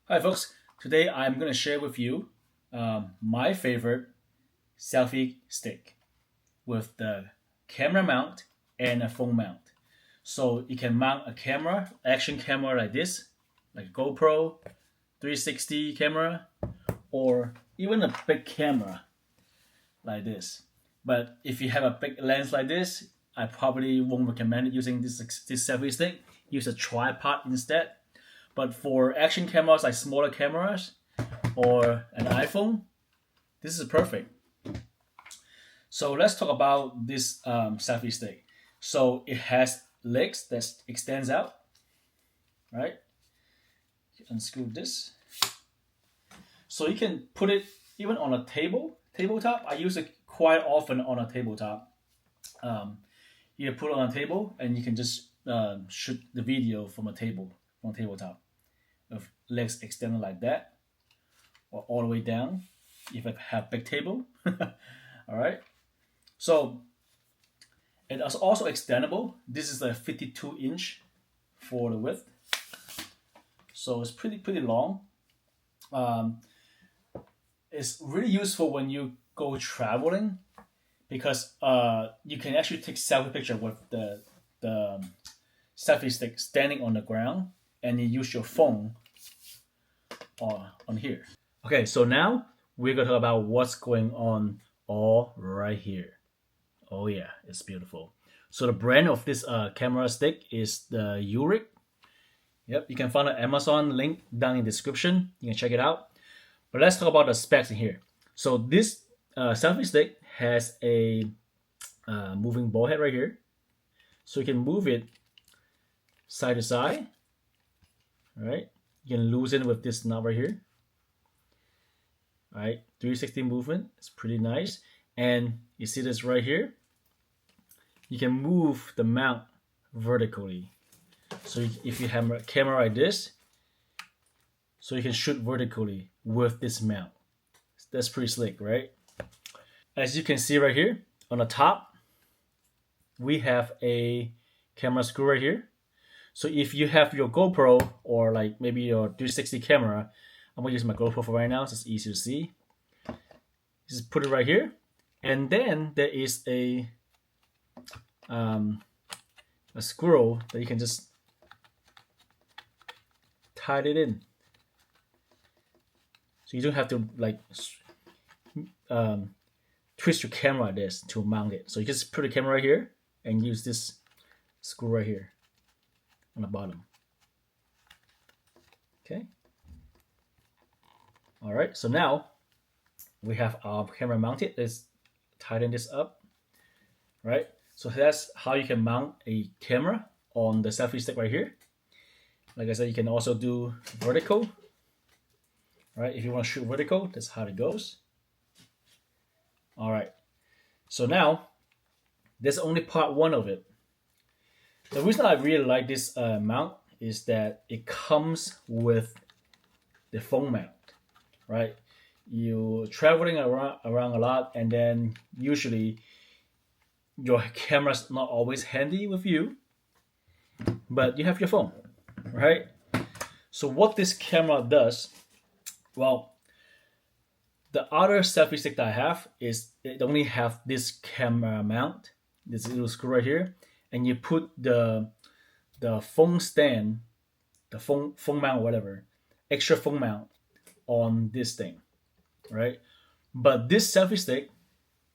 Hi folks, today I'm going to share with you my favorite selfie stick with the camera mount and a phone mount. So you can mount a camera, action camera like this, like a GoPro 360 camera, or even a big camera like this. But if you have a big lens like this, I probably won't recommend it using this selfie stick. Use a tripod instead. But for action cameras like smaller cameras or an iPhone, this is perfect. So let's talk about this selfie stick. So it has legs that extends out, right? Unscrew this. So you can put it even on a tabletop. I use it quite often on a tabletop. You can put it on a table and you can just shoot the video from a tabletop, with legs extended like that, or all the way down if I have big table. All right. So it is also extendable. This is a 52-inch for the width, so it's pretty long. It's really useful when you go traveling because you can actually take selfie picture with the selfie stick standing on the ground, and you use your phone on here. Okay, so now we're gonna talk about what's going on all right here. Oh yeah, it's beautiful. So the brand of this camera stick is the UUrig. Yep, you can find an Amazon link down in the description. You can check it out. But let's talk about the specs in here. So this selfie stick has a moving ball head right here. So you can move it side to side. All right, you can loosen with this knob right here. All right, 360 movement. It's pretty nice. And you see this right here? You can move the mount vertically. So if you have a camera like this, so you can shoot vertically with this mount. That's pretty slick, right? As you can see right here, on the top, we have a camera screw right here. So if you have your GoPro or like maybe your 360 camera, I'm gonna use my GoPro for right now, so it's easy to see. Just put it right here, and then there is a screw that you can just tied it in. So you don't have to like twist your camera like this to mount it. So you just put the camera right here and use this screw right here on the bottom. Okay. All right. So now we have our camera mounted. Let's tighten this up. Right. So that's how you can mount a camera on the selfie stick right here. Like I said, you can also do vertical. Right, if you want to shoot vertical, that's how it goes. All right, so now there's only part one of it. The reason I really like this mount is that it comes with the phone mount, right? You're traveling around a lot, and then usually your camera's not always handy with you, but you have your phone, right? So what this camera does, well, the other selfie stick that I have is it only have this camera mount, this little screw right here, and you put the phone stand, the phone mount, whatever, extra phone mount on this thing, right? But this selfie stick,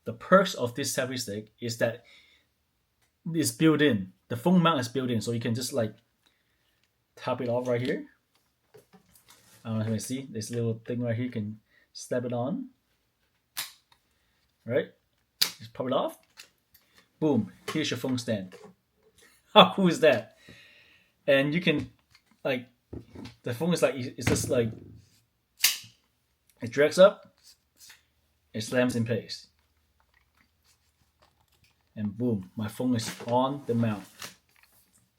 the perks of this selfie stick is that it's built in. The phone mount is built in, so you can just like top it off right here. I don't know if you can see this little thing right here. You can snap it on, right? Just pop it off. Boom! Here's your phone stand. How cool is that? And you can like the phone is like it's just like it drags up, it slams in place, and boom! My phone is on the mount,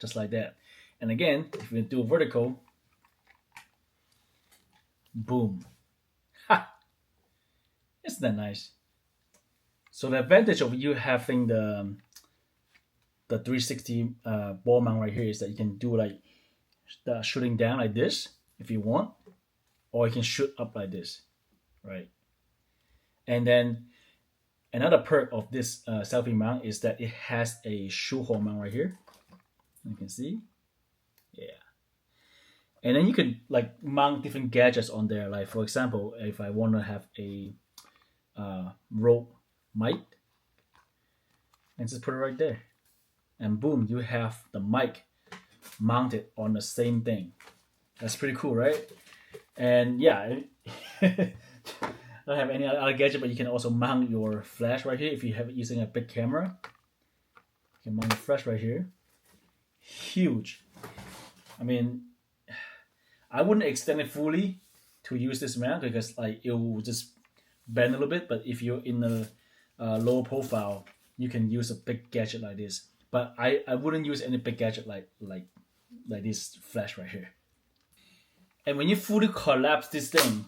just like that. And again, if you do vertical, boom. Ha! Isn't that nice? So the advantage of you having the 360 ball mount right here is that you can do like the shooting down like this if you want, or you can shoot up like this, right? And then another perk of this selfie mount is that it has a shoe hole mount right here. You can see, yeah. And then you can like mount different gadgets on there. Like for example, if I want to have a Rode mic, and just put it right there, and boom, you have the mic mounted on the same thing. That's pretty cool, right? And yeah, I don't have any other gadget, but you can also mount your flash right here if you have it using a big camera. You can mount your flash right here. Huge. I mean, I wouldn't extend it fully to use this mount because like it will just bend a little bit. But if you're in a lower profile, you can use a big gadget like this. But I wouldn't use any big gadget like this flash right here. And when you fully collapse this thing,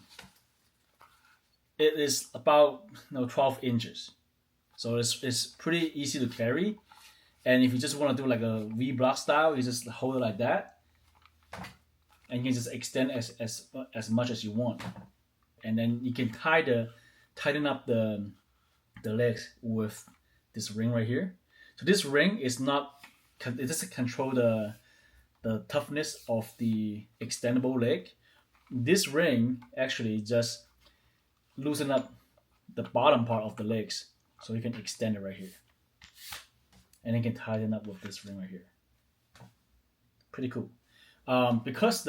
it is about 12 inches. So it's pretty easy to carry. And if you just want to do like a V-block style, you just hold it like that. And you can just extend as much as you want. And then you can tighten up the legs with this ring right here. So this ring is not, it doesn't control the toughness of the extendable leg. This ring actually just loosen up the bottom part of the legs, so you can extend it right here. And you can tighten up with this ring right here. Pretty cool. Because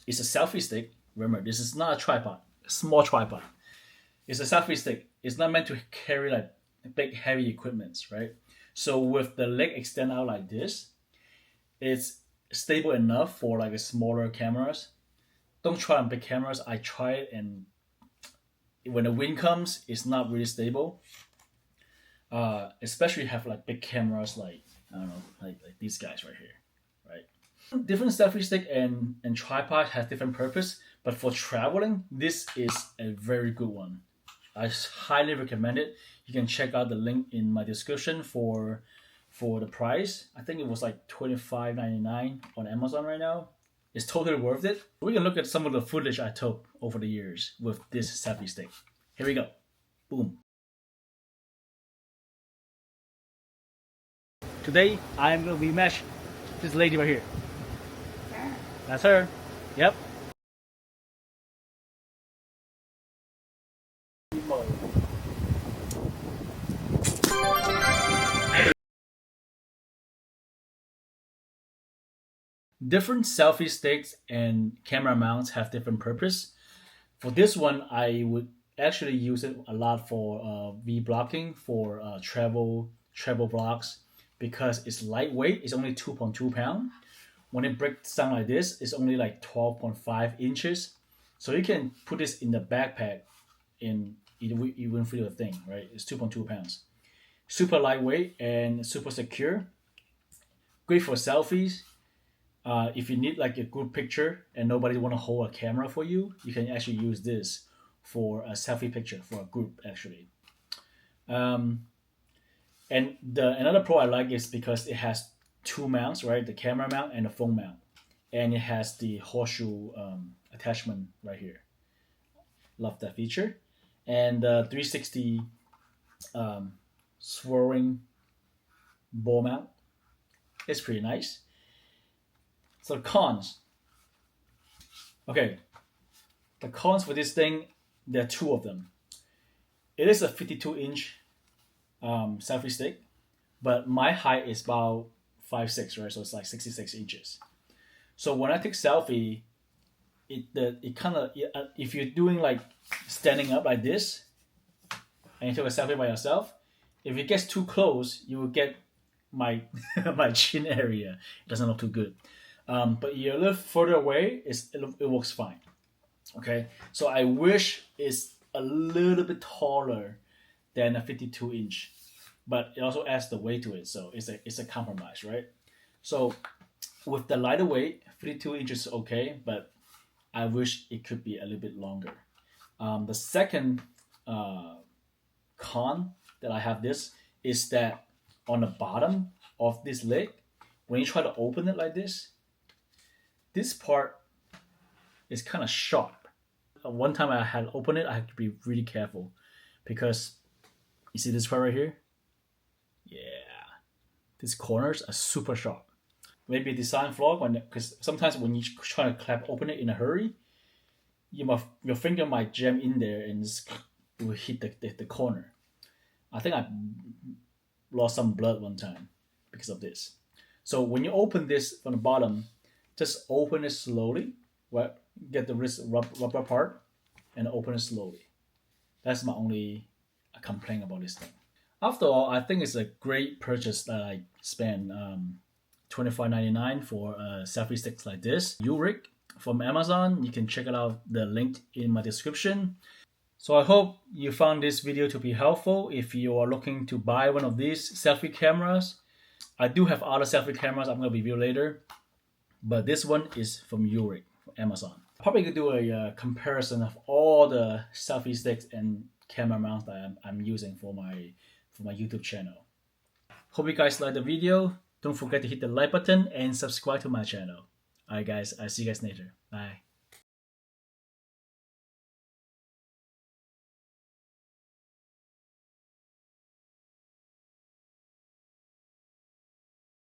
it's a selfie stick. Remember, this is not a tripod, a small tripod. It's a selfie stick. It's not meant to carry like big heavy equipments, right? So with the leg extend out like this, it's stable enough for like a smaller cameras. Don't try on big cameras. I tried, and when the wind comes, it's not really stable. Especially have like big cameras like I don't know, like these guys right here, right? Different selfie stick and tripod has different purpose, but for traveling, this is a very good one. I highly recommend it. You can check out the link in my description for the price. I think it was like $25.99 on Amazon right now. It's totally worth it. We can look at some of the footage I took over the years with this selfie stick. Here we go. Boom. Today, I'm going to rematch this lady right here. That's her. Yep. Different selfie sticks and camera mounts have different purpose. For this one, I would actually use it a lot for V-blocking, for travel vlogs, because it's lightweight. It's only 2.2 pounds. When it breaks down like this, it's only like 12.5 inches. So you can put this in the backpack and you wouldn't feel a thing, right? It's 2.2 pounds. Super lightweight and super secure. Great for selfies. If you need like a good picture and nobody want to hold a camera for you, you can actually use this for a selfie picture for a group actually. And another pro I like is because it has two mounts, right? The camera mount and the phone mount, and it has the horseshoe attachment right here. Love that feature, and 360 swirling ball mount. It's pretty nice. So cons. Okay, the cons for this thing, there are two of them. It is a 52-inch selfie stick, but my height is about 5'6", right? So it's like 66 inches. So when I take selfie, it kind of, if you're doing like standing up like this, and you take a selfie by yourself, if it gets too close, you will get my my chin area. It doesn't look too good. But you're a little further away, it works fine. Okay, so I wish it's a little bit taller than a 52-inch, but it also adds the weight to it, so it's a compromise, right? So with the lighter weight, 52 inches is okay, but I wish it could be a little bit longer. The second con that I have this is that on the bottom of this leg, when you try to open it like this part is kind of sharp. One time I had opened it, I had to be really careful because you see this part right here? Yeah, these corners are super sharp. Maybe a design flaw because sometimes when you try to open it in a hurry, your finger might jam in there and it will hit the corner. I think I lost some blood one time because of this. So when you open this from the bottom, just open it slowly. Right? Get the wrist rubber part and open it slowly. That's my only complaint about this thing. After all, I think it's a great purchase that I spent $25.99 for selfie sticks like this. UUrig from Amazon. You can check it out, the link in my description. So I hope you found this video to be helpful if you are looking to buy one of these selfie cameras. I do have other selfie cameras I'm going to review later, but this one is from UUrig, from Amazon. Probably could do a comparison of all the selfie sticks and camera mounts that I'm using for my YouTube channel. Hope you guys liked the video. Don't forget to hit the like button and subscribe to my channel. Alright guys, I'll see you guys later. Bye.